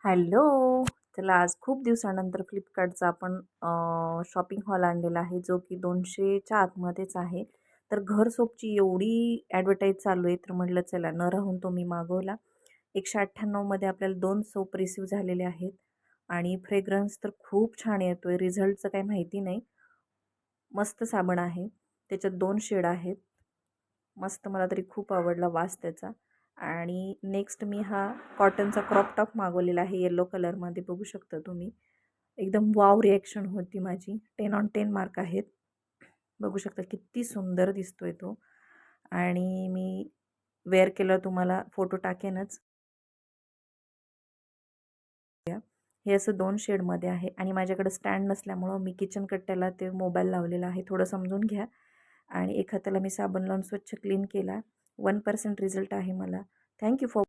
Hello. चला आज खूप दिवसानंतर फ्लिपकार्टचा आपण शॉपिंग हॉल आणलेला आहे, जो की 200च्या आतमध्येच आहे. तर घर सोपची एवढी ॲडव्हर्टाईज चालू आहे, तर म्हटलं चला न राहून तो मी मागवला. 198 मध्ये आपल्याला 2 सोप रिसीव्ह झालेले आहेत आणि फ्रेग्रन्स तर खूप छान येतोय. रिझल्टचं काही माहिती नाही. मस्त साबण आहे. त्याच्यात 2 शेड आहेत. मस्त, मला तरी खूप आवडला वास त्याचा. आणि नेक्स्ट मी हा कॉटनचा क्रॉप टॉप मागवलेला आहे येलो कलरमध्ये, बघू शकता तुम्ही. एकदम वॉव रिॲक्शन होती माझी. 10/10 मार्क आहेत. बघू शकता किती सुंदर दिसतोय तो. आणि मी वेअर केल्यावर तुम्हाला फोटो टाकेनच. हे असं 2 शेडमध्ये आहे आणि माझ्याकडे स्टँड नसल्यामुळं मी किचन कट्ट्याला ते मोबाईल लावलेला आहे. थोडं समजून घ्या. आणि एक हाताला मी साबण लावून स्वच्छ क्लीन केला. 1% रिझल्ट आहे मला. Thank you for